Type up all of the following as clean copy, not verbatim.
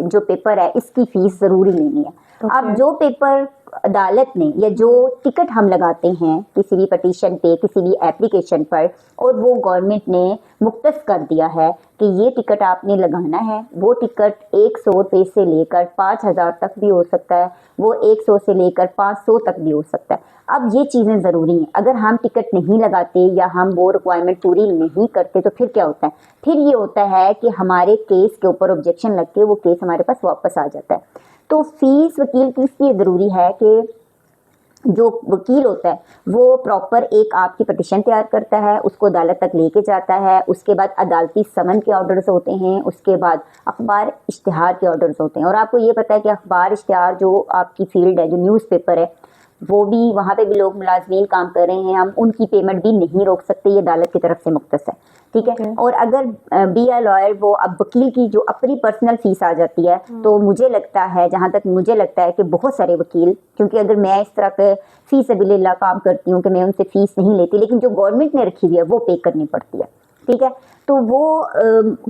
جو پیپر ہے اس کی فیس ضروری لینی ہے. اب جو پیپر عدالت نے یا جو ٹکٹ ہم لگاتے ہیں کسی بھی پٹیشن پہ کسی بھی اپلیکیشن پر اور وہ گورنمنٹ نے مختص کر دیا ہے کہ یہ ٹکٹ آپ نے لگانا ہے, وہ ٹکٹ 100 روپے سے لے کر 5,000 تک بھی ہو سکتا ہے, وہ 100 سے لے کر 500 تک بھی ہو سکتا ہے. اب یہ چیزیں ضروری ہیں. اگر ہم ٹکٹ نہیں لگاتے یا ہم وہ ریکوائرمنٹ پوری نہیں کرتے تو پھر کیا ہوتا ہے, پھر یہ ہوتا ہے کہ ہمارے کیس کے اوپر آبجیکشن لگ کے وہ کیس ہمارے پاس واپس آ جاتا ہے. تو فیس وکیل کی اس لیے ضروری ہے کہ جو وکیل ہوتا ہے وہ پراپر ایک آپ کی پٹیشن تیار کرتا ہے, اس کو عدالت تک لے کے جاتا ہے, اس کے بعد عدالتی سمن کے آرڈرز ہوتے ہیں, اس کے بعد اخبار اشتہار کے آرڈرز ہوتے ہیں. اور آپ کو یہ پتہ ہے کہ اخبار اشتہار جو آپ کی فیلڈ ہے, جو نیوز پیپر ہے, وہ بھی وہاں پہ بھی لوگ ملازمین کام کر رہے ہیں, ہم ان کی پیمنٹ بھی نہیں روک سکتے, یہ عدالت کی طرف سے مختص ہے. ٹھیک ہے. اور اگر بی اے لائر وہ اب وکیل کی جو اپنی پرسنل فیس آ جاتی ہے تو مجھے لگتا ہے, جہاں تک مجھے لگتا ہے کہ بہت سارے وکیل, کیونکہ اگر میں اس طرح کے فی سبیل اللہ کام کرتی ہوں کہ میں ان سے فیس نہیں لیتی, لیکن جو گورنمنٹ نے رکھی ہوئی ہے وہ پے کرنی پڑتی ہے. ٹھیک ہے. تو وہ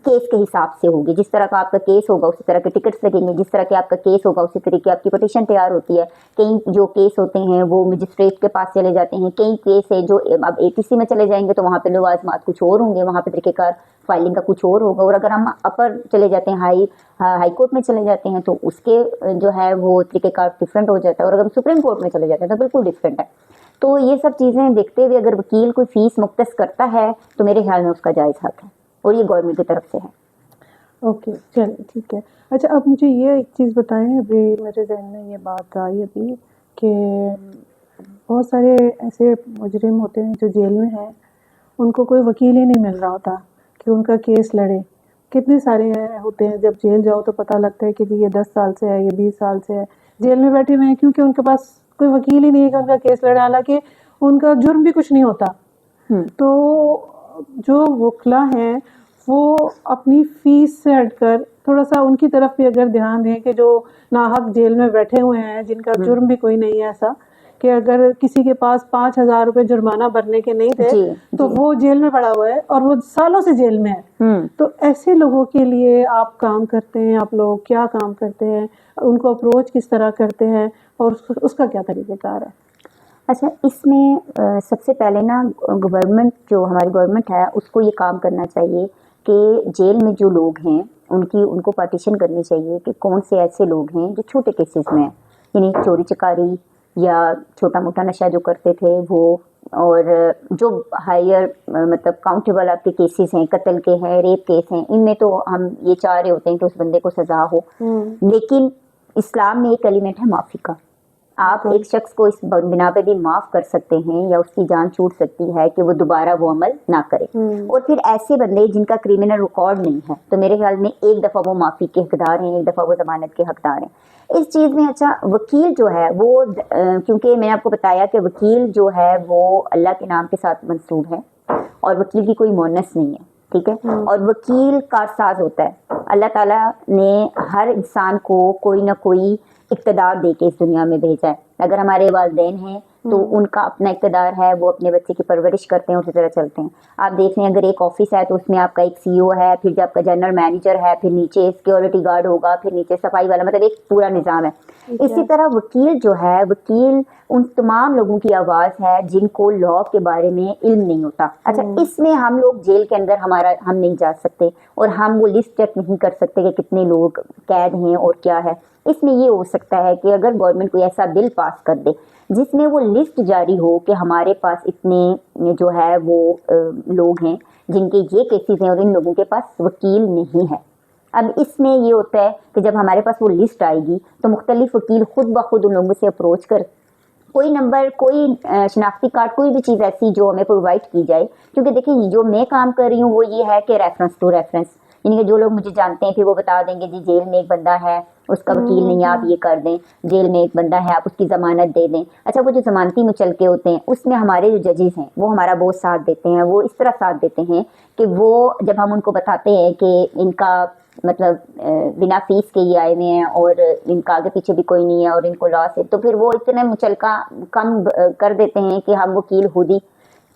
کیس کے حساب سے ہوگی, جس طرح کا آپ کا کیس ہوگا اسی طرح کے ٹکٹس لگیں گے, جس طرح کے آپ کا کیس ہوگا اسی طرح کی آپ کی پٹیشن تیار ہوتی ہے. کئی جو کیس ہوتے ہیں وہ مجسٹریٹ کے پاس چلے جاتے ہیں, کئی کیس ہے جو اب ATC میں چلے جائیں گے تو وہاں پہ لوازمات کچھ اور ہوں گے, وہاں پہ طریقہ کار فائلنگ کا کچھ اور ہوگا. اور اگر ہم اپر چلے جاتے ہیں, ہائی کورٹ میں چلے جاتے ہیں تو اس کے جو ہے وہ طریقہ کار ڈفرینٹ ہو جاتا ہے, اور اگر ہم سپریم کورٹ میں چلے جاتے ہیں تو بالکل ڈفرینٹ ہے. تو یہ سب چیزیں دیکھتے ہوئے اگر وکیل کوئی فیس مختص کرتا ہے تو میرے خیال میں اس کا جائز حق ہے, اور یہ گورنمنٹ کی طرف سے ہے. اوکے, چلیں ٹھیک ہے. اچھا, اب مجھے یہ ایک چیز بتائیں, ابھی میرے ذہن میں یہ بات آئی ابھی کہ بہت سارے ایسے مجرم ہوتے ہیں جو جیل میں ہیں, ان کو کوئی وکیل ہی نہیں مل رہا ہوتا کہ ان کا کیس لڑے. کتنے سارے ہوتے ہیں, جب جیل جاؤ تو پتہ لگتا ہے کہ یہ 10 سال سے ہے, یہ 20 سال سے ہے جیل میں بیٹھے ہوئے ہیں, کیونکہ ان کے پاس کوئی وکیل ہی نہیں ہے کہ ان کا کیس لڑے, حالانکہ ان کا جرم بھی کچھ نہیں ہوتا. تو جو وکلا ہیں وہ اپنی فیس سے ہٹ کر تھوڑا سا ان کی طرف بھی اگر دھیان دیں کہ جو ناحق جیل میں بیٹھے ہوئے ہیں, جن کا جرم بھی کوئی نہیں ہے ایسا کہ اگر کسی کے پاس 5,000 روپے جرمانہ بھرنے کے نہیں تھے تو وہ جیل میں پڑا ہوا ہے اور وہ سالوں سے جیل میں ہے. تو ایسے لوگوں کے لیے آپ کام کرتے ہیں, آپ لوگ کیا کام کرتے ہیں, ان کو اپروچ کس طرح کرتے ہیں, اور اس کا کیا طریقہ کار ہے؟ اچھا, اس میں سب سے پہلے نا گورنمنٹ, جو ہماری گورنمنٹ ہے, اس کو یہ کام کرنا چاہیے کہ جیل میں جو لوگ ہیں ان کو پارٹیشن کرنی چاہیے کہ کون سے ایسے لوگ ہیں جو چھوٹے کیسز میں ہیں, یعنی چوری چکاری یا چھوٹا موٹا نشہ جو کرتے تھے وہ, اور جو ہائر مطلب کاؤنٹیبل آپ کے کیسز ہیں, قتل کے ہیں, ریپ کیس ہیں, ان میں تو ہم یہ چاہ رہے ہوتے ہیں کہ اس بندے کو سزا ہو. لیکن اسلام میں ایک ایلیمنٹ ہے معافی کا. آپ ایک شخص کو اس بنا پہ بھی معاف کر سکتے ہیں یا اس کی جان چھوٹ سکتی ہے کہ وہ دوبارہ وہ عمل نہ کرے. اور پھر ایسے بندے جن کا کریمنل ریکارڈ نہیں ہے تو میرے خیال میں ایک دفعہ وہ معافی کے حقدار ہیں, ایک دفعہ وہ ضمانت کے حقدار ہیں اس چیز میں. اچھا, وکیل جو ہے وہ, کیونکہ میں نے آپ کو بتایا کہ وکیل جو ہے وہ اللہ کے نام کے ساتھ منسوب ہے اور وکیل کی کوئی مونس نہیں ہے. ٹھیک ہے. اور وکیل کارساز ہوتا ہے. اللہ تعالیٰ نے ہر انسان کو کوئی نہ کوئی اقتدار دے کے اس دنیا میں بھیجا ہے. اگر ہمارے والدین ہیں تو ان کا اپنا اقتدار ہے, وہ اپنے بچے کی پرورش کرتے ہیں, اسی طرح چلتے ہیں. آپ دیکھ لیں, اگر ایک آفس ہے تو اس میں آپ کا ایک CEO ہے, پھر جو آپ کا جنرل مینیجر ہے, پھر نیچے سیکیورٹی گارڈ ہوگا, پھر نیچے صفائی والا, مطلب ایک پورا نظام ہے. اسی طرح وکیل جو ہے, وکیل ان تمام لوگوں کی آواز ہے جن کو لا کے بارے میں علم نہیں ہوتا. اچھا, اس میں ہم لوگ جیل کے اندر ہم نہیں جا سکتے اور ہم وہ لسٹ چیک نہیں کر سکتے کہ کتنے لوگ قید ہیں اور کیا ہے. اس میں یہ ہو سکتا ہے کہ اگر گورنمنٹ کوئی ایسا بل پاس کر دے جس میں وہ لسٹ جاری ہو کہ ہمارے پاس اتنے جو ہے وہ لوگ ہیں جن کے یہ کیسز ہیں اور ان لوگوں کے پاس وکیل نہیں ہے. اب اس میں یہ ہوتا ہے کہ جب ہمارے پاس وہ لسٹ آئے گی تو مختلف وکیل خود بخود ان لوگوں سے اپروچ کر کوئی نمبر, کوئی شناختی کارڈ, کوئی بھی چیز ایسی جو ہمیں پرووائڈ کی جائے. کیونکہ دیکھیں, جو میں کام کر رہی ہوں وہ یہ ہے کہ ریفرنس ٹو ریفرنس, یعنی کہ جو لوگ مجھے جانتے ہیں پھر وہ بتا دیں گے جی جیل میں ایک بندہ ہے, اس کا وکیل نہیں ہے, آپ یہ کر دیں. جیل میں ایک بندہ ہے, آپ اس کی ضمانت دے دیں. اچھا, وہ جو ضمانتی مچلکے ہوتے ہیں اس میں ہمارے جو ججز ہیں وہ ہمارا بہت ساتھ دیتے ہیں. وہ اس طرح ساتھ دیتے ہیں کہ وہ جب ہم ان کو بتاتے ہیں کہ ان کا مطلب بنا فیس کے یہ آئے ہوئے ہیں اور ان کا آگے پیچھے بھی کوئی نہیں ہے اور ان کو لاس ہے, تو پھر وہ اتنے مچلکا کم کر دیتے ہیں کہ ہم وکیل خود ہی,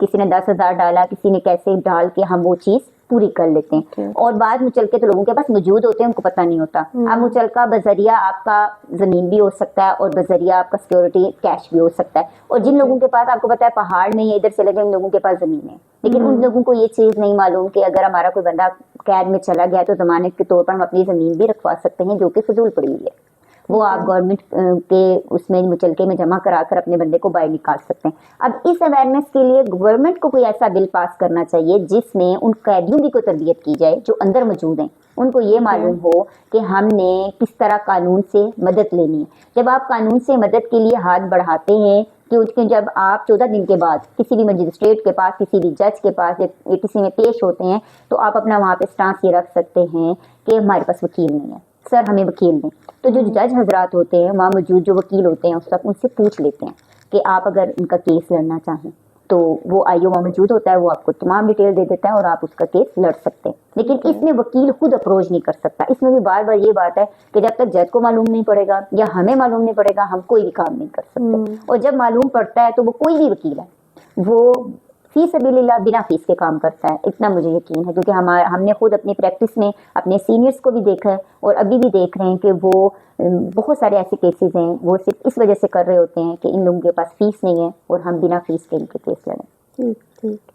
کسی نے 10,000 ڈالا, کسی نے کیسے ڈال کے ہم وہ چیز پوری کر لیتے ہیں. اور بعض مچلکے تو لوگوں کے پاس موجود ہوتے ہیں، ان کو پتہ نہیں ہوتا. اب مچلکہ بذریعہ آپ کا زمین بھی ہو سکتا ہے اور بذریعہ آپ کا سیکورٹی کیش بھی ہو سکتا ہے. اور جن لوگوں کے پاس آپ کو پتہ ہے پہاڑ نہیں ہے، ادھر چلے گئے، ان لوگوں کے پاس زمین ہے، لیکن ان لوگوں کو یہ چیز نہیں معلوم کہ اگر ہمارا کوئی بندہ قید میں چلا گیا تو ضمانت کے طور پر ہم اپنی زمین بھی رکھوا سکتے ہیں جو کہ فضول پڑی ہوئی ہے. وہ آپ گورنمنٹ کے اس میں مچلکے میں جمع کرا کر اپنے بندے کو باہر نکال سکتے ہیں. اب اس اویئرنیس کے لیے گورنمنٹ کو کوئی ایسا بل پاس کرنا چاہیے جس میں ان قیدیوں کی کوئی تربیت کی جائے جو اندر موجود ہیں. ان کو یہ معلوم ہو کہ ہم نے کس طرح قانون سے مدد لینی ہے. جب آپ قانون سے مدد کے لیے ہاتھ بڑھاتے ہیں کہ جب آپ 14 دن کے بعد کسی بھی مجسٹریٹ کے پاس، کسی بھی جج کے پاس یا کسی میں پیش ہوتے ہیں تو آپ اپنا وہاں پہ سٹانس یہ رکھ سکتے ہیں کہ ہمارے پاس وکیل نہیں ہے، سر ہمیں وکیل دیں. تو جو جج حضرات ہوتے ہیں وہاں موجود جو وکیل ہوتے ہیں اس وقت ان سے پوچھ لیتے ہیں کہ آپ اگر ان کا کیس لڑنا چاہیں تو وہ آئیو وہاں موجود ہوتا ہے، وہ آپ کو تمام ڈیٹیل دے دیتا ہے اور آپ اس کا کیس لڑ سکتے ہیں. لیکن اس میں وکیل خود اپروچ نہیں کر سکتا. اس میں بھی بار بار یہ بات ہے کہ جب تک جج کو معلوم نہیں پڑے گا یا ہمیں معلوم نہیں پڑے گا ہم کوئی بھی کام نہیں کر سکتے. اور جب معلوم پڑتا ہے تو وہ کوئی بھی وکیل ہے وہ فی سبیل اللہ بنا فیس کے کام کرتا ہے. اتنا مجھے یقین ہے کیونکہ ہم نے خود اپنی پریکٹس میں اپنے سینئرز کو بھی دیکھا ہے اور ابھی بھی دیکھ رہے ہیں کہ وہ بہت سارے ایسے کیسز ہیں وہ صرف اس وجہ سے کر رہے ہوتے ہیں کہ ان لوگوں کے پاس فیس نہیں ہے اور ہم بنا فیس کے ان کے کیس لڑیں. ٹھیک ٹھیک.